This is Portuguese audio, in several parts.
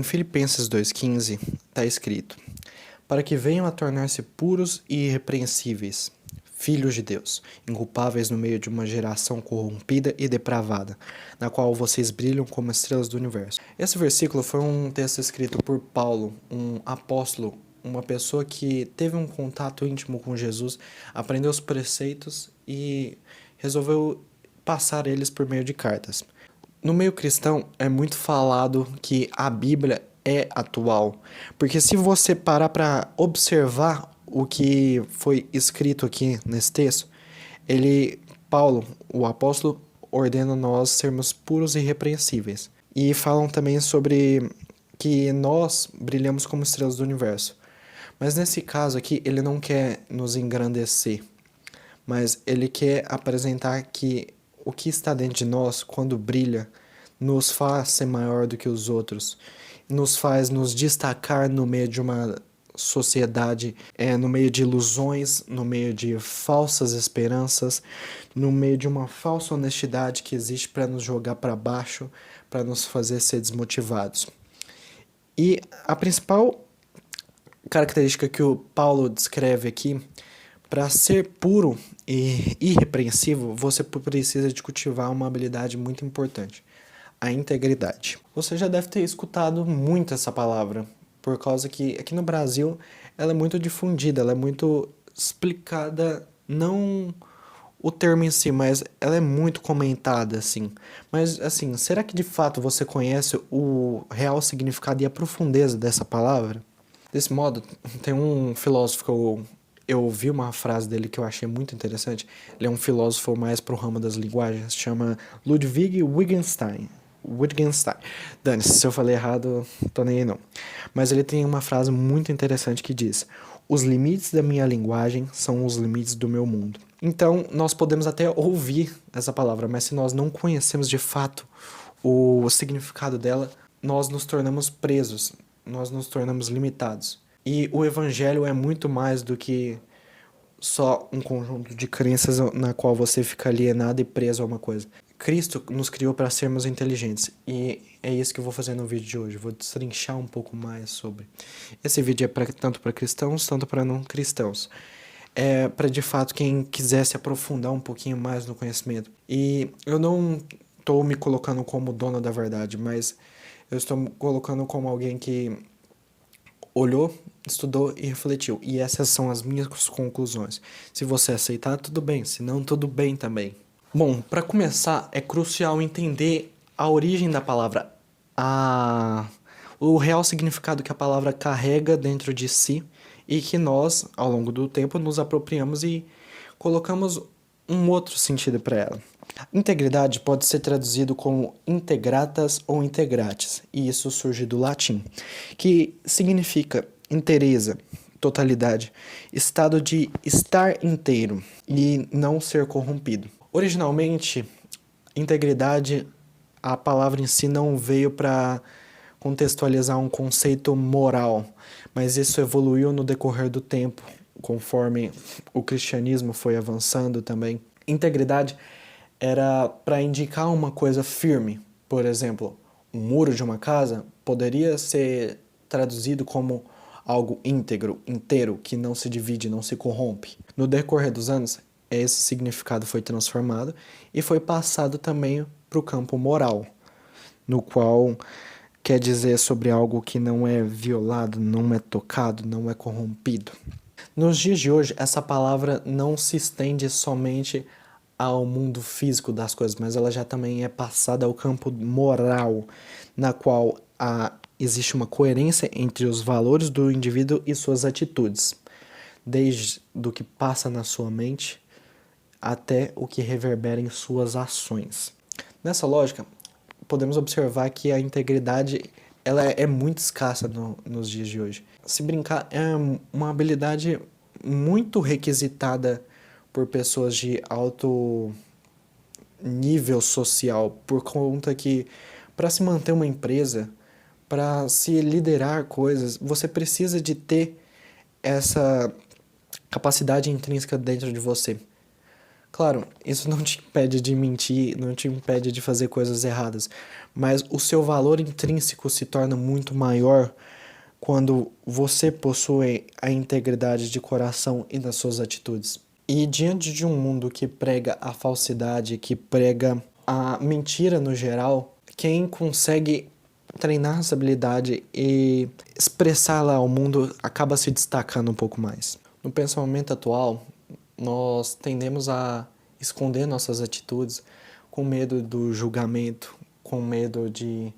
Em Filipenses 2,15 está escrito: para que venham a tornar-se puros e irrepreensíveis, filhos de Deus, inculpáveis no meio de uma geração corrompida e depravada, na qual vocês brilham como estrelas do universo. Esse versículo foi um texto escrito por Paulo, um apóstolo, uma pessoa que teve um contato íntimo com Jesus, aprendeu os preceitos e resolveu passar eles por meio de cartas. No meio cristão é muito falado que a Bíblia é atual, porque se você parar para observar o que foi escrito aqui nesse texto, Paulo, o apóstolo, ordena nós sermos puros e irrepreensíveis. E falam também sobre que nós brilhamos como estrelas do universo. Mas nesse caso aqui, ele não quer nos engrandecer, mas ele quer apresentar que o que está dentro de nós, quando brilha, nos faz ser maior do que os outros, nos faz nos destacar no meio de uma sociedade, no meio de ilusões, no meio de falsas esperanças, no meio de uma falsa honestidade que existe para nos jogar para baixo, para nos fazer ser desmotivados. E a principal característica que o Paulo descreve aqui: para ser puro e irrepreensível, você precisa de cultivar uma habilidade muito importante: a integridade. Você já deve ter escutado muito essa palavra, por causa que aqui no Brasil ela é muito difundida, ela é muito explicada, não o termo em si, mas ela é muito comentada, assim. Mas, assim, será que de fato você conhece o real significado e a profundeza dessa palavra? Desse modo, tem um filósofo que eu ouvi uma frase dele que eu achei muito interessante. Ele é um filósofo mais pro ramo das linguagens, chama Ludwig Wittgenstein. Dane-se, se eu falei errado, tô nem aí não. Mas ele tem uma frase muito interessante que diz: os limites da minha linguagem são os limites do meu mundo. Então, nós podemos até ouvir essa palavra, mas se nós não conhecemos de fato o significado dela, nós nos tornamos presos, nós nos tornamos limitados. E o evangelho é muito mais do que só um conjunto de crenças na qual você fica alienado e preso a uma coisa. Cristo nos criou para sermos inteligentes, e é isso que eu vou fazer no vídeo de hoje. Vou destrinchar um pouco mais sobre. Esse vídeo é tanto para cristãos, tanto para não cristãos. É para, de fato, quem quiser se aprofundar um pouquinho mais no conhecimento. E eu não estou me colocando como dono da verdade, mas eu estou me colocando como alguém que olhou, estudou e refletiu. E essas são as minhas conclusões. Se você aceitar, tudo bem. Se não, tudo bem também. Bom, para começar, é crucial entender a origem da palavra, o real significado que a palavra carrega dentro de si e que nós, ao longo do tempo, nos apropriamos e colocamos um outro sentido para ela. Integridade pode ser traduzido como integratas ou integratis, e isso surge do latim, que significa inteireza, totalidade, estado de estar inteiro e não ser corrompido. Originalmente, integridade, a palavra em si não veio para contextualizar um conceito moral, mas isso evoluiu no decorrer do tempo, conforme o cristianismo foi avançando também. Integridade era para indicar uma coisa firme. Por exemplo, um muro de uma casa poderia ser traduzido como algo íntegro, inteiro, que não se divide, não se corrompe. No decorrer dos anos, esse significado foi transformado e foi passado também para o campo moral, no qual quer dizer sobre algo que não é violado, não é tocado, não é corrompido. Nos dias de hoje, essa palavra não se estende somente ao mundo físico das coisas, mas ela já também é passada ao campo moral, na qual existe uma coerência entre os valores do indivíduo e suas atitudes, desde do que passa na sua mente até o que reverbera em suas ações. Nessa lógica, podemos observar que a integridade ela é muito escassa nos dias de hoje. Se brincar, é uma habilidade muito requisitada por pessoas de alto nível social, por conta que para se manter uma empresa, para se liderar coisas, você precisa de ter essa capacidade intrínseca dentro de você. Claro, isso não te impede de mentir, não te impede de fazer coisas erradas, mas o seu valor intrínseco se torna muito maior quando você possui a integridade de coração e das suas atitudes. E diante de um mundo que prega a falsidade, que prega a mentira no geral, quem consegue treinar essa habilidade e expressá-la ao mundo acaba se destacando um pouco mais. No pensamento atual, nós tendemos a esconder nossas atitudes com medo do julgamento, com medo de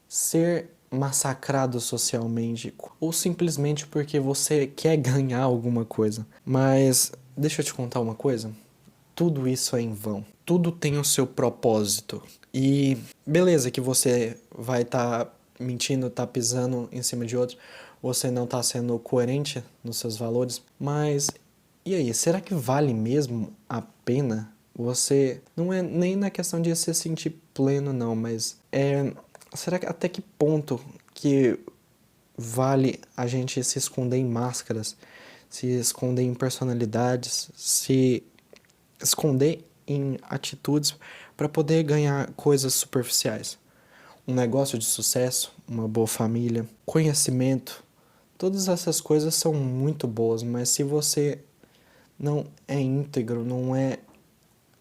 ser massacrado socialmente ou simplesmente porque você quer ganhar alguma coisa. Mas deixa eu te contar uma coisa. Tudo isso é em vão. Tudo tem o seu propósito. E beleza que você vai estar mentindo, tá pisando em cima de outro, você não tá sendo coerente nos seus valores, mas e aí, será que vale mesmo a pena? Você não é nem na questão de se sentir pleno não, mas será que até que ponto que vale a gente se esconder em máscaras, se esconder em personalidades, se esconder em atitudes para poder ganhar coisas superficiais? Um negócio de sucesso, uma boa família, conhecimento, todas essas coisas são muito boas, mas se você não é íntegro, não é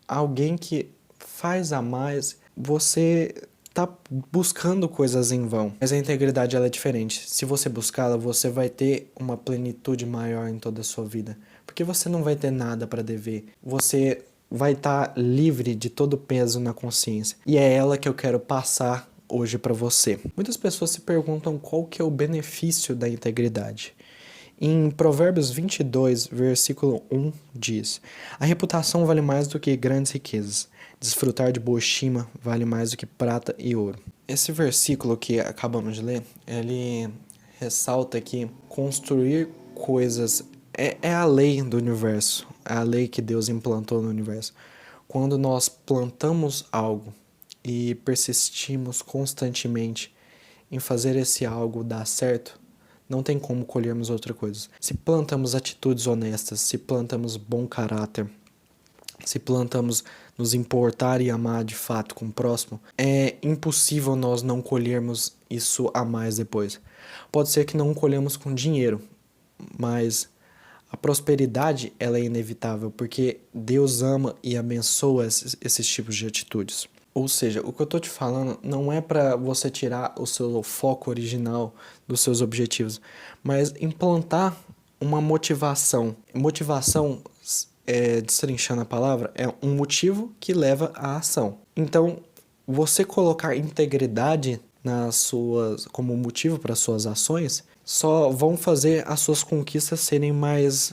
alguém que faz a mais, você tá buscando coisas em vão. Mas a integridade ela é diferente. Se você buscá-la, você vai ter uma plenitude maior em toda a sua vida, porque você não vai ter nada para dever. Você vai estar livre de todo o peso na consciência. E é ela que eu quero passar hoje para você. Muitas pessoas se perguntam qual que é o benefício da integridade. Em Provérbios 22, versículo 1 diz: A reputação vale mais do que grandes riquezas. Desfrutar de boa estima vale mais do que prata e ouro. Esse versículo que acabamos de ler, ele ressalta que construir coisas é a lei do universo, é a lei que Deus implantou no universo. Quando nós plantamos algo e persistimos constantemente em fazer esse algo dar certo, não tem como colhermos outra coisa. Se plantamos atitudes honestas, se plantamos bom caráter, se plantamos nos importar e amar de fato com o próximo, é impossível nós não colhermos isso a mais depois. Pode ser que não colhamos com dinheiro, mas a prosperidade ela é inevitável, porque Deus ama e abençoa esses tipos de atitudes. Ou seja, o que eu tô te falando não é para você tirar o seu foco original dos seus objetivos, mas implantar uma motivação. Motivação, destrinchando a palavra, é um motivo que leva à ação. Então, você colocar integridade nas suas, como motivo para suas ações, só vão fazer as suas conquistas serem mais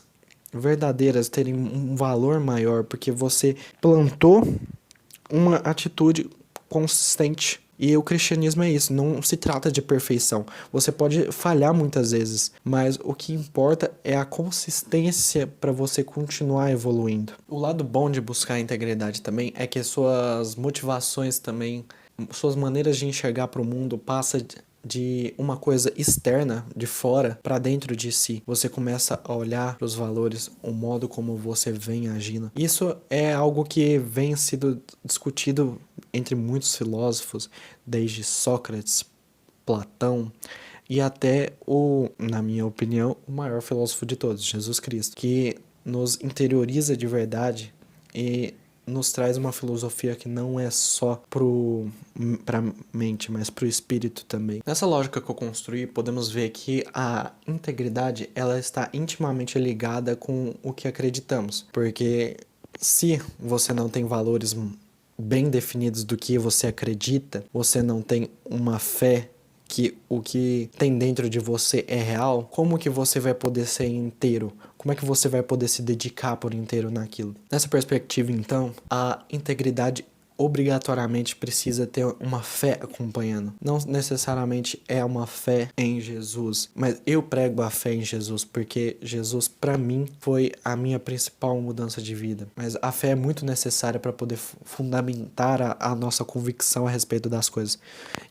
verdadeiras, terem um valor maior, porque você plantou uma atitude consistente. E o cristianismo é isso, não se trata de perfeição. Você pode falhar muitas vezes, mas o que importa é a consistência para você continuar evoluindo. O lado bom de buscar a integridade também é que suas motivações também, suas maneiras de enxergar para o mundo passa de uma coisa externa, de fora, para dentro de si. Você começa a olhar para os valores, o modo como você vem agindo. Isso é algo que vem sido discutido entre muitos filósofos, desde Sócrates, Platão e até na minha opinião, o maior filósofo de todos, Jesus Cristo, que nos interioriza de verdade e nos traz uma filosofia que não é só para mente, mas para o espírito também. Nessa lógica que eu construí, podemos ver que a integridade ela está intimamente ligada com o que acreditamos, porque se você não tem valores bem definidos do que você acredita, você não tem uma fé que o que tem dentro de você é real, como que você vai poder ser inteiro? Como é que você vai poder se dedicar por inteiro naquilo? Nessa perspectiva, então, a integridade obrigatoriamente precisa ter uma fé acompanhando. Não necessariamente é uma fé em Jesus, mas eu prego a fé em Jesus porque Jesus, para mim, foi a minha principal mudança de vida. Mas a fé é muito necessária para poder fundamentar a nossa convicção a respeito das coisas.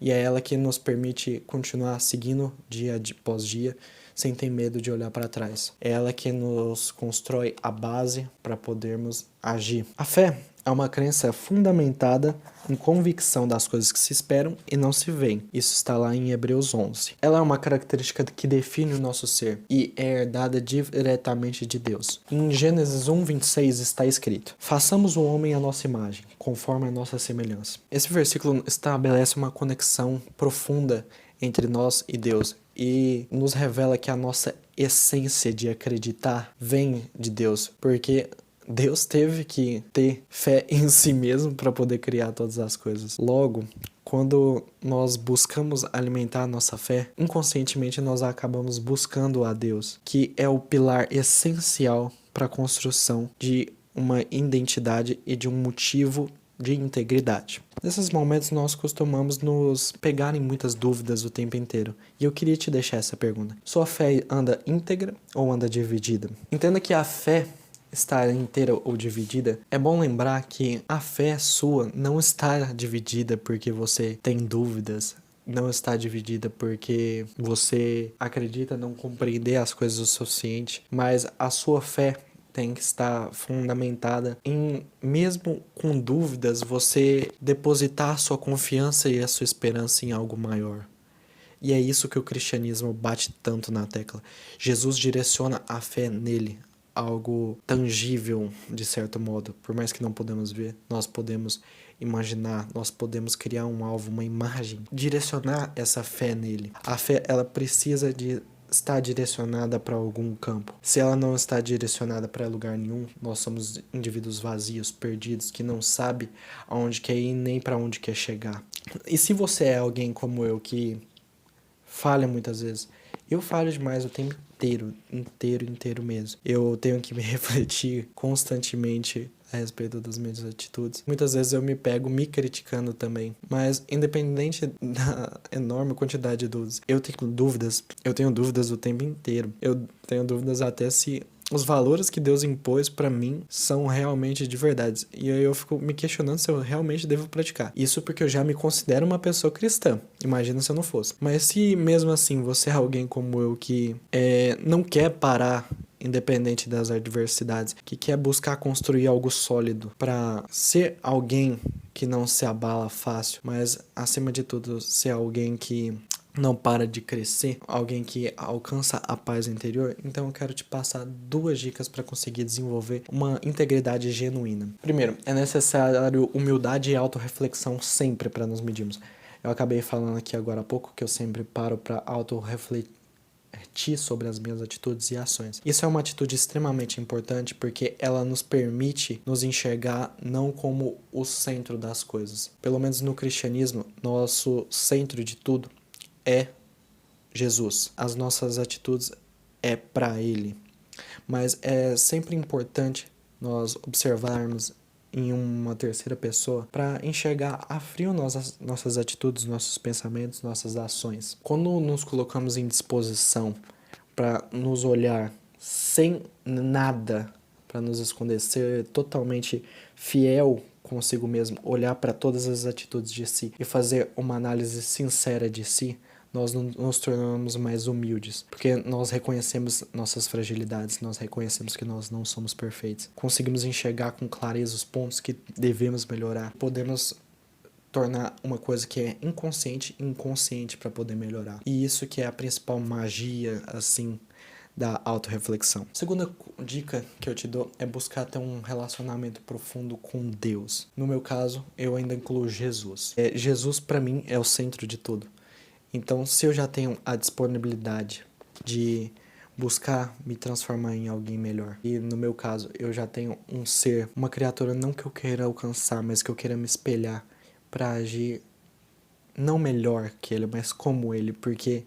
E é ela que nos permite continuar seguindo dia após dia, sem ter medo de olhar para trás. É ela que nos constrói a base para podermos agir. A fé é uma crença fundamentada em convicção das coisas que se esperam e não se veem. Isso está lá em Hebreus 11. Ela é uma característica que define o nosso ser e é herdada diretamente de Deus. Em Gênesis 1:26 está escrito: façamos o homem à nossa imagem, conforme a nossa semelhança. Esse versículo estabelece uma conexão profunda entre nós e Deus e nos revela que a nossa essência de acreditar vem de Deus, porque Deus teve que ter fé em si mesmo para poder criar todas as coisas. Logo, quando nós buscamos alimentar a nossa fé, inconscientemente nós acabamos buscando a Deus, que é o pilar essencial para a construção de uma identidade e de um motivo de integridade. Nesses momentos nós costumamos nos pegar em muitas dúvidas o tempo inteiro. E eu queria te deixar essa pergunta. Sua fé anda íntegra ou anda dividida? Entenda que a fé estar inteira ou dividida, é bom lembrar que a fé sua não está dividida porque você tem dúvidas, não está dividida porque você acredita não compreender as coisas o suficiente, mas a sua fé tem que estar fundamentada em, mesmo com dúvidas, você depositar a sua confiança e a sua esperança em algo maior. E é isso que o cristianismo bate tanto na tecla. Jesus direciona a fé nele, algo tangível, de certo modo. Por mais que não podemos ver, nós podemos imaginar, nós podemos criar um alvo, uma imagem, direcionar essa fé nele. A fé, ela precisa de estar direcionada para algum campo. Se ela não está direcionada para lugar nenhum, nós somos indivíduos vazios, perdidos, que não sabe aonde quer ir nem para onde quer chegar. E se você é alguém como eu que falha muitas vezes, eu falho demais o tempo inteiro mesmo. Eu tenho que me refletir constantemente a respeito das minhas atitudes. Muitas vezes eu me pego me criticando também. Mas independente da enorme quantidade de dúvidas, eu tenho dúvidas o tempo inteiro. Eu tenho dúvidas até se os valores que Deus impôs pra mim são realmente de verdade. E aí eu fico me questionando se eu realmente devo praticar. Isso porque eu já me considero uma pessoa cristã. Imagina se eu não fosse. Mas se mesmo assim você é alguém como eu que não quer parar independente das adversidades, que quer buscar construir algo sólido para ser alguém que não se abala fácil, mas acima de tudo ser alguém que não para de crescer, alguém que alcança a paz interior, então eu quero te passar 2 dicas para conseguir desenvolver uma integridade genuína. Primeiro, é necessário humildade e autorreflexão sempre para nos medirmos. Eu acabei falando aqui agora há pouco que eu sempre paro para autorrefletir sobre as minhas atitudes e ações. Isso é uma atitude extremamente importante porque ela nos permite nos enxergar não como o centro das coisas. Pelo menos no cristianismo, nosso centro de tudo é Jesus. As nossas atitudes é para Ele. Mas é sempre importante nós observarmos em uma terceira pessoa para enxergar a frio nossas atitudes, nossos pensamentos, nossas ações. Quando nos colocamos em disposição para nos olhar sem nada para nos esconder, ser totalmente fiel consigo mesmo, olhar para todas as atitudes de si e fazer uma análise sincera de si, nós nos tornamos mais humildes, porque nós reconhecemos nossas fragilidades, nós reconhecemos que nós não somos perfeitos. Conseguimos enxergar com clareza os pontos que devemos melhorar. Podemos tornar uma coisa que é inconsciente para poder melhorar. E isso que é a principal magia, assim, da autorreflexão. Segunda dica que eu te dou é buscar ter um relacionamento profundo com Deus. No meu caso, eu ainda incluo Jesus. Jesus, para mim, é o centro de tudo. Então, se eu já tenho a disponibilidade de buscar me transformar em alguém melhor, e no meu caso, eu já tenho um ser, uma criatura não que eu queira alcançar, mas que eu queira me espelhar para agir não melhor que ele, mas como ele, porque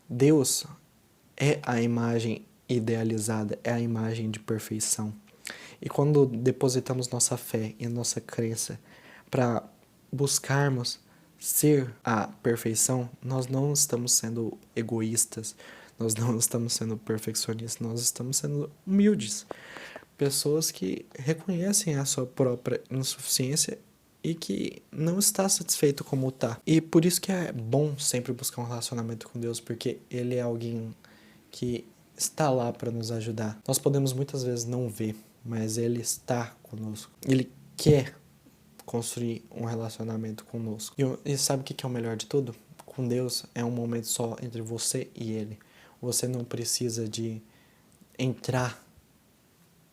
Deus é a imagem idealizada, é a imagem de perfeição. E quando depositamos nossa fé e nossa crença para buscarmos ser a perfeição, nós não estamos sendo egoístas, nós não estamos sendo perfeccionistas, nós estamos sendo humildes. Pessoas que reconhecem a sua própria insuficiência e que não está satisfeito como está. E por isso que é bom sempre buscar um relacionamento com Deus, porque Ele é alguém que está lá para nos ajudar. Nós podemos muitas vezes não ver, mas Ele está conosco. Ele quer construir um relacionamento conosco. E sabe o que é o melhor de tudo? Com Deus é um momento só entre você e Ele. Você não precisa de entrar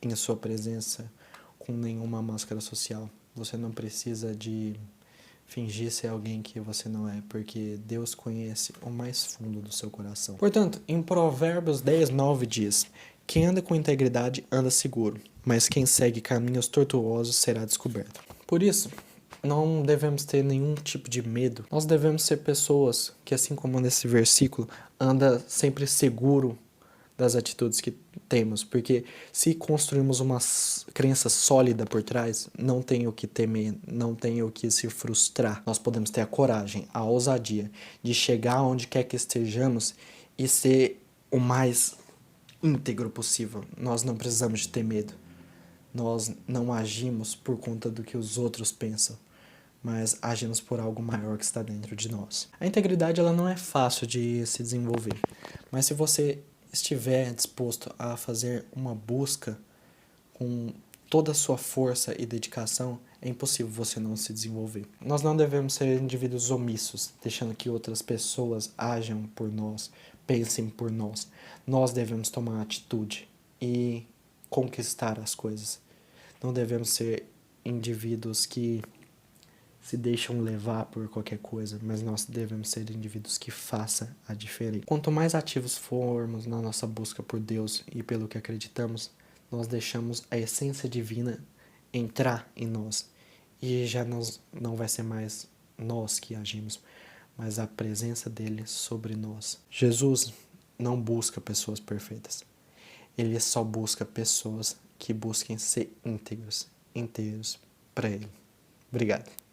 em sua presença com nenhuma máscara social. Você não precisa de fingir ser alguém que você não é, porque Deus conhece o mais fundo do seu coração. Portanto, em Provérbios 10:9 diz: quem anda com integridade anda seguro, mas quem segue caminhos tortuosos será descoberto. Por isso, não devemos ter nenhum tipo de medo. Nós devemos ser pessoas que, assim como nesse versículo, anda sempre seguro das atitudes que temos, porque se construirmos uma crença sólida por trás, não tem o que temer, não tem o que se frustrar. Nós podemos ter a coragem, a ousadia de chegar onde quer que estejamos e ser o mais íntegro possível. Nós não precisamos de ter medo. Nós não agimos por conta do que os outros pensam, mas agimos por algo maior que está dentro de nós. A integridade ela não é fácil de se desenvolver, mas se você estiver disposto a fazer uma busca com toda a sua força e dedicação, é impossível você não se desenvolver. Nós não devemos ser indivíduos omissos, deixando que outras pessoas ajam por nós, pensem por nós. Nós devemos tomar atitude e conquistar as coisas. Não devemos ser indivíduos que se deixam levar por qualquer coisa, mas nós devemos ser indivíduos que façam a diferença. Quanto mais ativos formos na nossa busca por Deus e pelo que acreditamos, nós deixamos a essência divina entrar em nós. E já não vai ser mais nós que agimos, mas a presença dele sobre nós. Jesus não busca pessoas perfeitas. Ele só busca pessoas que busquem ser íntegros, inteiros para ele. Obrigado.